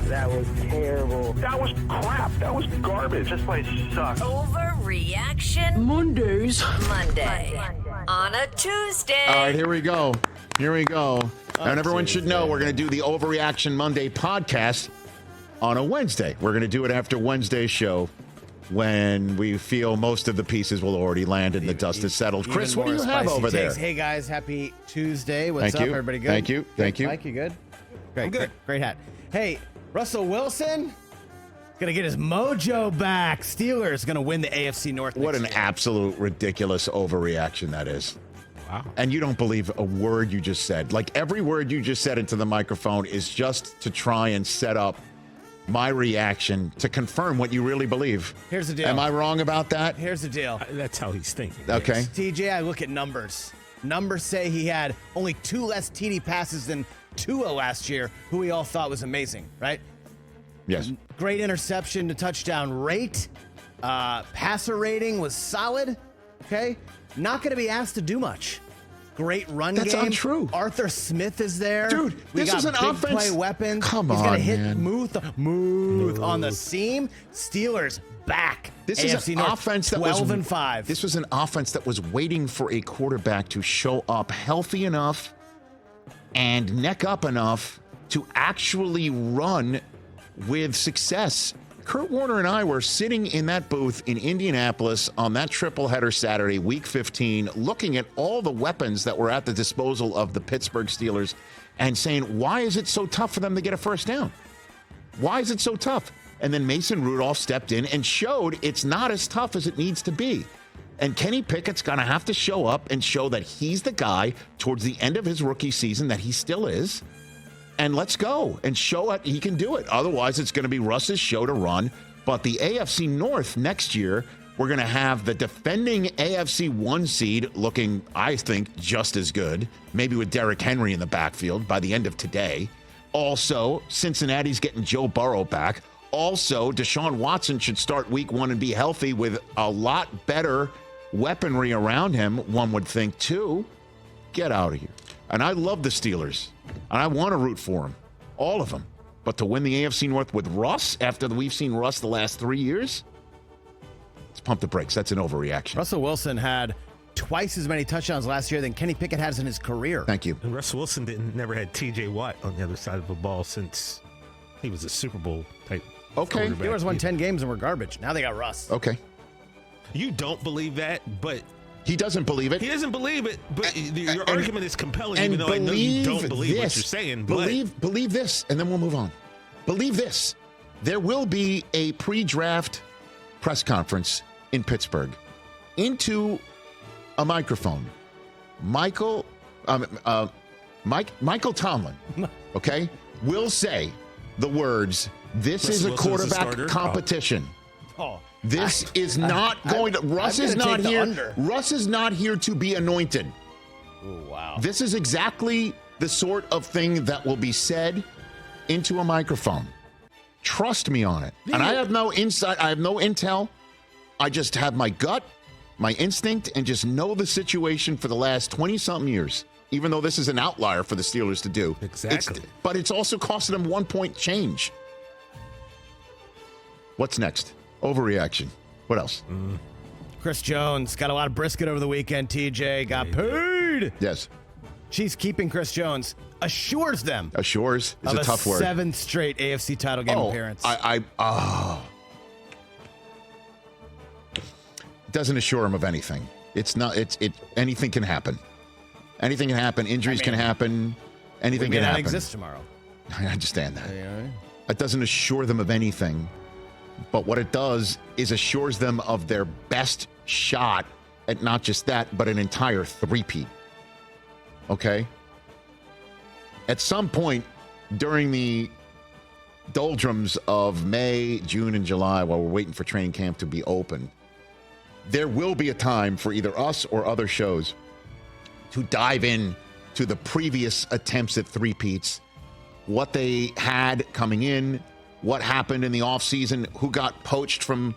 That was terrible. That was crap. That was garbage. This place sucks. Overreaction Monday. on a Tuesday. All right, here we go. And everyone should know we're going to do the Overreaction Monday podcast on a Wednesday. We're going to do it after Wednesday's show when we feel most of the pieces will already land and the dust is settled. Chris, what do you have over there? Hey, guys. Happy Tuesday. What's Thank up? you. Everybody good? Thank you. Mike, you good? Great. I'm good. Great hat. Hey, Russell Wilson going to get his mojo back. Steelers going to win the AFC North. What next an year. absolute ridiculous overreaction that is. Wow. And you don't believe a word you just said. Like every word you just said into the microphone is just to try and set up my reaction to confirm what you really believe. Here's the deal. Am I wrong about that? Here's the deal. That's how he's thinking. Okay. TJ, I look at numbers. Numbers say he had only 2 less TD passes than Tua last year, who we all thought was amazing, right? Yes. Great interception to touchdown rate. Passer rating was solid. Okay. Not going to be asked to do much. Great run That's game. untrue. Arthur Smith is there. Dude, we this got is an big offense. play weapons. Come He's on, gonna hit man. Muth on the seam. Steelers back. This AFC is an North, offense that 12 was and 5. This was an offense that was waiting for a quarterback to show up healthy enough and neck up enough to actually run with success. Kurt Warner and I were sitting in that booth in Indianapolis on that triple header Saturday, week 15, looking at all the weapons that were at the disposal of the Pittsburgh Steelers and saying, why is it so tough for them to get a first down? Why is it so tough? And then Mason Rudolph stepped in and showed it's not as tough as it needs to be. And Kenny Pickett's going to have to show up and show that he's the guy towards the end of his rookie season, that he still is. And let's go and show it. He can do it. Otherwise, it's going to be Russ's show to run. But the AFC North next year, we're going to have the defending AFC 1 seed looking, I think, just as good, maybe with Derrick Henry in the backfield by the end of today. Also, Cincinnati's getting Joe Burrow back. Also, Deshaun Watson should start week 1 and be healthy with a lot better weaponry around him, one would think, too. Get out of here. And I love the Steelers, and I want to root for them, all of them. But to win the AFC North with Russ, after we've seen Russ the last 3 years, let's pump the brakes. That's an overreaction. Russell Wilson had twice as many touchdowns last year than Kenny Pickett has in his career. Thank you. And Russell Wilson never had T.J. Watt on the other side of the ball since he was a Super Bowl type. Okay. The Steelers won 10 games and were garbage. Now they got Russ. Okay. You don't believe that, but He doesn't believe it. he doesn't believe it. But your argument is compelling, And even though I know you don't believe this. what you're saying. Believe this, and then we'll move on. Believe this. There will be a pre-draft press conference in Pittsburgh. Into a microphone, Michael Tomlin, okay, will say the words, "This is a Wilson's the quarterback starter? competition." Oh, This is not going to. Russ is not here. Under. Russ is not here to be anointed. Ooh, wow. This is exactly the sort of thing that will be said into a microphone. Trust me on it. And I have no insight. I have no intel. I just have my gut, my instinct, and just know the situation for the last 20-something years. Even though this is an outlier for the Steelers to do. Exactly. But it's also costing them 1 point change. What's next? Overreaction. What else? Chris Jones got a lot of brisket over the weekend. TJ got paid. Yes. Chiefs keeping Chris Jones assures them Assures is of a tough word. 7th straight AFC title game appearance. It doesn't assure him of anything. It's not. Anything can happen. Anything can happen. Injuries can happen. Anything may can not happen. exist tomorrow. I understand that. Yeah. It doesn't assure them of anything. But what it does is assures them of their best shot at not just that, but an entire three-peat. Okay? At some point during the doldrums of May, June, and July, while we're waiting for training camp to be open, there will be a time for either us or other shows to dive in to the previous attempts at three-peats, what they had coming in, what happened in the offseason, who got poached from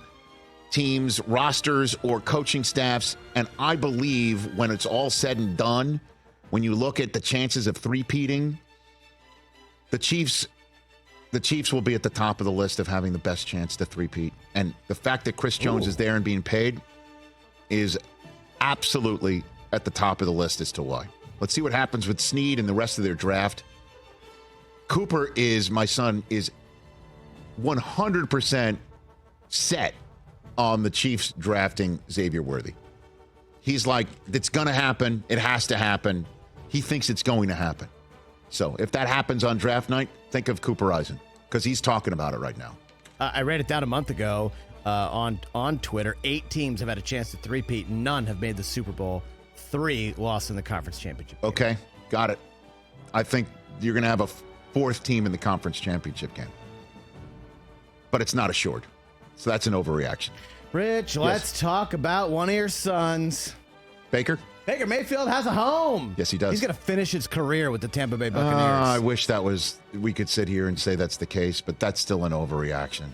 teams, rosters, or coaching staffs. And I believe when it's all said and done, when you look at the chances of three-peating, the Chiefs the Chiefs will be at the top of the list of having the best chance to three-peat. And the fact that Chris Jones is there and being paid is absolutely at the top of the list as to why. Let's see what happens with Snead and the rest of their draft. Cooper my son is 100% set on the Chiefs drafting Xavier Worthy. He's like, it's going to happen. It has to happen. He thinks it's going to happen. So if that happens on draft night, think of Cooper Eisen because he's talking about it right now. I read it down a month ago on Twitter. 8 teams have had a chance to three-peat. None have made the Super Bowl. 3 lost in the conference championship game. Okay, got it. I think you're going to have a 4th team in the conference championship game. But it's not assured. So that's an overreaction. Rich, let's talk about one of your sons. Baker Mayfield has a home. Yes, he does. He's going to finish his career with the Tampa Bay Buccaneers. I wish we could sit here and say that's the case, but that's still an overreaction.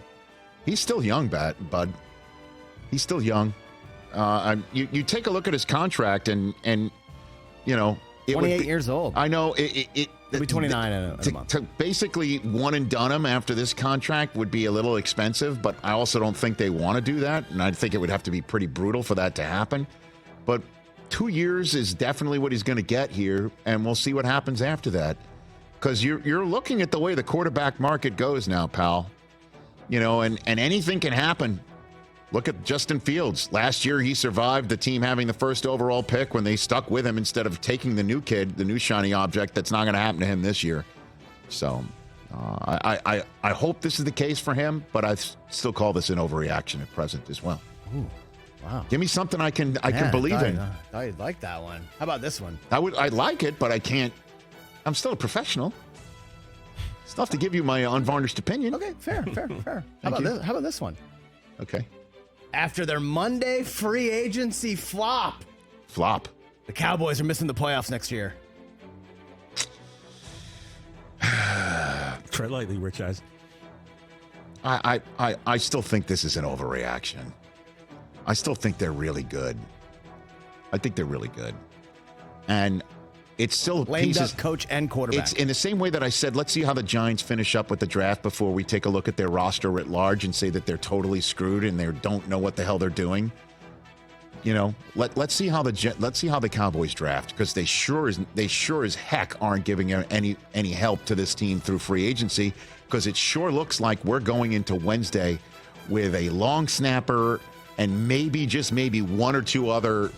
He's still young, bud. He's still young. You take a look at his contract and 28 years old. I know. He'll be 29 in a month. To basically one and done him after this contract would be a little expensive, but I also don't think they want to do that, and I think it would have to be pretty brutal for that to happen. But 2 years is definitely what he's going to get here, and we'll see what happens after that. Because you're looking at the way the quarterback market goes now, pal. And anything can happen. Look at Justin Fields. Last year, he survived the team having the first overall pick when they stuck with him instead of taking the new kid, the new shiny object. That's not going to happen to him this year. So I hope this is the case for him, but I still call this an overreaction at present as well. Ooh, wow. Give me something I can believe in. I thought you'd like that one. How about this one? I like it, but I can't. I'm still a professional. It's tough to give you my unvarnished opinion. Okay, fair. How about this one? Okay. After their Monday free agency flop, the Cowboys are missing the playoffs next year. Tread lightly, Rich Eisen. I still think this is an overreaction. I still think they're really good. I think they're really good. And it's still Lame duck coach and quarterback. It's in the same way that I said, let's see how the Giants finish up with the draft before we take a look at their roster at large and say that they're totally screwed and they don't know what the hell they're doing. Let's see how the Cowboys draft, because they sure as heck aren't giving any help to this team through free agency, because it sure looks like we're going into Wednesday with a long snapper and maybe just maybe one or two other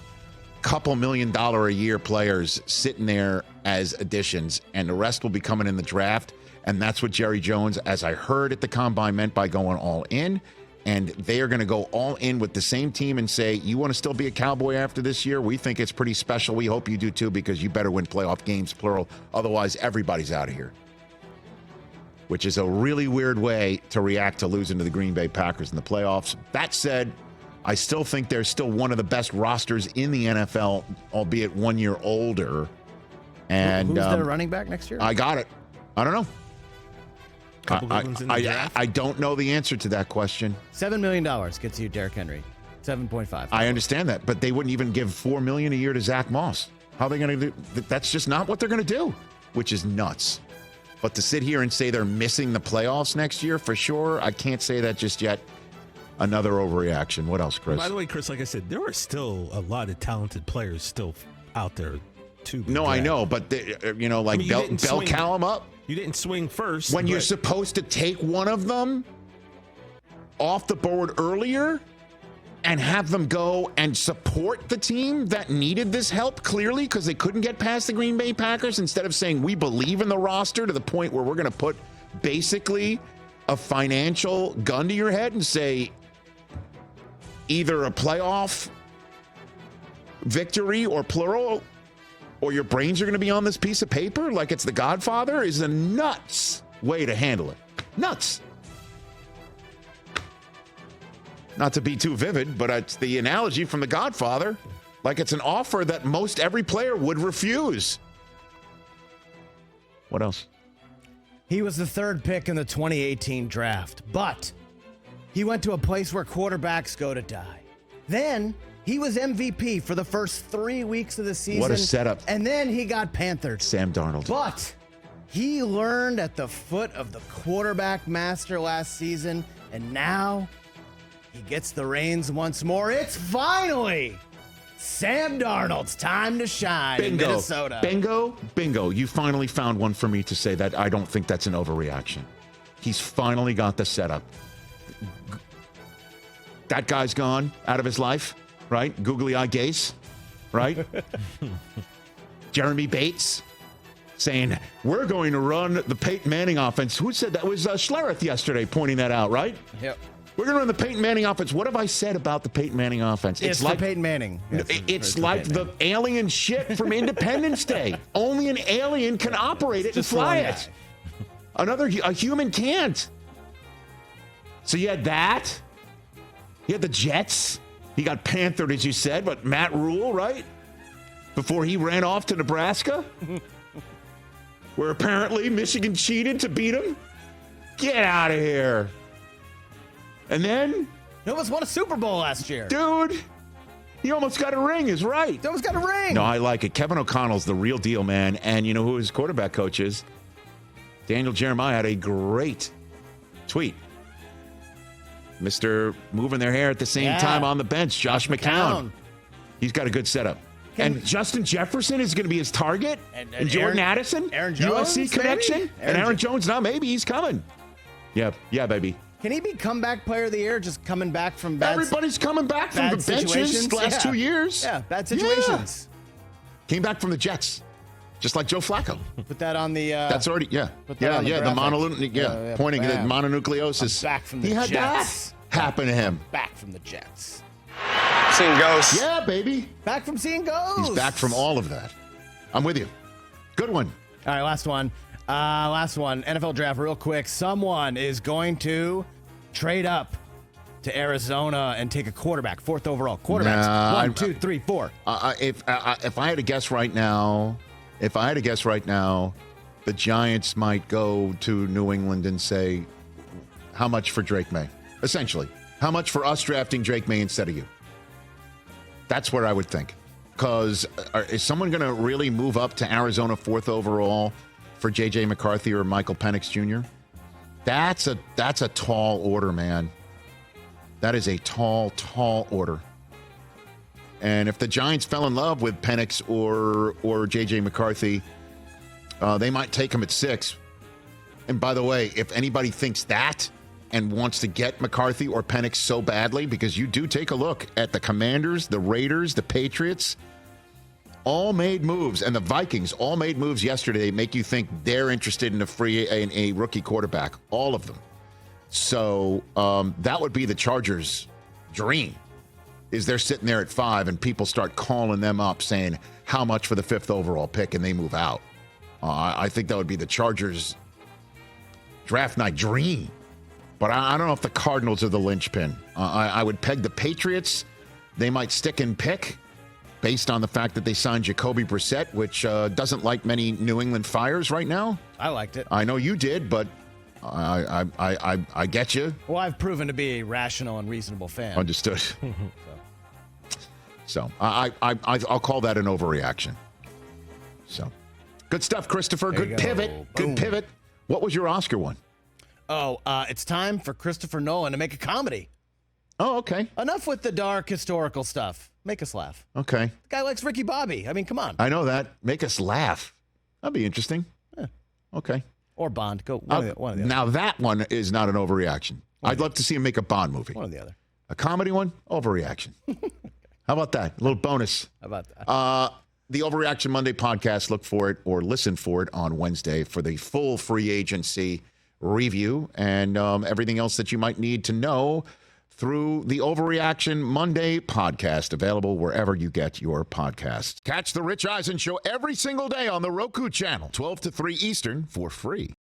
couple $1 million a year players sitting there as additions, and the rest will be coming in the draft. And that's what Jerry Jones, as I heard at the Combine, meant by going all in. And they are going to go all in with the same team and say, you want to still be a Cowboy after this year? We think it's pretty special. We hope you do too, because you better win playoff games, plural. Otherwise, everybody's out of here. Which is a really weird way to react to losing to the Green Bay Packers in the playoffs. That said, I still think they're still one of the best rosters in the NFL, albeit 1 year older. And who's their running back next year? I got it. I don't know. I I don't know the answer to that question. $7 million gets you Derrick Henry. 7.5. I understand that, but they wouldn't even give $4 million a year to Zach Moss. How are they going to do? That's just not what they're going to do, which is nuts. But to sit here and say they're missing the playoffs next year for sure, I can't say that just yet. Another overreaction. What else, Chris? By the way, Chris, like I said, there are still a lot of talented players still out there, too. No, I know, but Bell Callum up. You didn't swing first. When you're supposed to take one of them off the board earlier and have them go and support the team that needed this help, clearly, because they couldn't get past the Green Bay Packers, instead of saying we believe in the roster to the point where we're going to put basically a financial gun to your head and say either a playoff victory or plural, or your brains are going to be on this piece of paper like it's The Godfather, is a nuts way to handle it. Nuts. Not to be too vivid, but it's the analogy from The Godfather, like it's an offer that most every player would refuse. What else? He was the 3rd pick in the 2018 draft, but he went to a place where quarterbacks go to die. Then he was MVP for the first 3 weeks of the season. What a setup. And then he got panthered. Sam Darnold. But He learned at the foot of the quarterback master last season, and now he gets the reins once more. It's finally Sam Darnold's time to shine in Minnesota. Bingo. You finally found one for me to say that I don't think that's an overreaction. He's finally got the setup. That guy's gone out of his life, right? Googly eye gaze, right? Jeremy Bates saying, we're going to run the Peyton Manning offense. Who said that? It was Schlereth yesterday pointing that out, right? Yep. We're going to run the Peyton Manning offense. What have I said about the Peyton Manning offense? It's like Peyton Manning. It's like the alien ship from Independence Day. Only an alien can operate it and fly it. A human can't. So you had that. You had the Jets. He got panthered, as you said, but Matt Rule, right? Before he ran off to Nebraska, where apparently Michigan cheated to beat him. Get out of here. And then he almost won a Super Bowl last year. Dude, he almost got a ring, is right. He almost got a ring. No, I like it. Kevin O'Connell's the real deal, man. And you know who his quarterback coach is? Daniel Jeremiah had a great tweet. Mr. moving their hair at the same time on the bench, Josh McCown. He's got a good setup. And Justin Jefferson is going to be his target. And Jordan Addison. Aaron Jones, USC connection. And Aaron Jones, now maybe he's coming. Yeah, baby. Can he be comeback player of the year, just coming back from bad Everybody's coming back from the benches the last 2 years. Yeah, bad situations. Came back from the Jets, just like Joe Flacco. Put that on the... That's already, the pointing at mononucleosis. I'm back from the Jets. He had that happen to him. Back from the Jets. Seeing ghosts. Yeah, baby. Back from seeing ghosts. He's back from all of that. I'm with you. Good one. All right, last one. NFL draft real quick. Someone is going to trade up to Arizona and take a quarterback, 4th overall. Quarterbacks, 1, 2, 3, 4. If I had to guess right now, the Giants might go to New England and say, how much for Drake May? Essentially, how much for us drafting Drake May instead of you? That's what I would think. Because is someone going to really move up to Arizona 4th overall for J.J. McCarthy or Michael Penix Jr.? That's a tall order, man. That is a tall order. And if the Giants fell in love with Penix or J.J. McCarthy, they might take him at 6. And by the way, if anybody thinks that and wants to get McCarthy or Penix so badly, because you do take a look at the Commanders, the Raiders, the Patriots, all made moves, and the Vikings all made moves yesterday. Make you think they're interested in a rookie quarterback, all of them. So that would be the Chargers' dream, is they're sitting there at 5 and people start calling them up saying, how much for the 5th overall pick, and they move out. I think that would be the Chargers' draft night dream. But I don't know if the Cardinals are the linchpin. I would peg the Patriots. They might stick and pick based on the fact that they signed Jacoby Brissett, which doesn't like many New England Fires right now. I liked it. I know you did, but I get you. Well, I've proven to be a rational and reasonable fan. Understood. So I'll call that an overreaction. So good stuff, Christopher. Good pivot. Good pivot. What was your Oscar one? Oh, it's time for Christopher Nolan to make a comedy. Oh, okay. Enough with the dark historical stuff. Make us laugh. Okay. The guy likes Ricky Bobby. I mean, come on. I know that. Make us laugh. That'd be interesting. Yeah. Okay. Or Bond. Go one of the other. Now that one is not an overreaction. I'd love to see him make a Bond movie. One or the other. A comedy one? Overreaction. How about that? A little bonus. How about that? The Overreaction Monday podcast, look for it or listen for it on Wednesday for the full free agency review and everything else that you might need to know through the Overreaction Monday podcast, available wherever you get your podcasts. Catch the Rich Eisen Show every single day on the Roku channel, 12 to 3 Eastern, for free.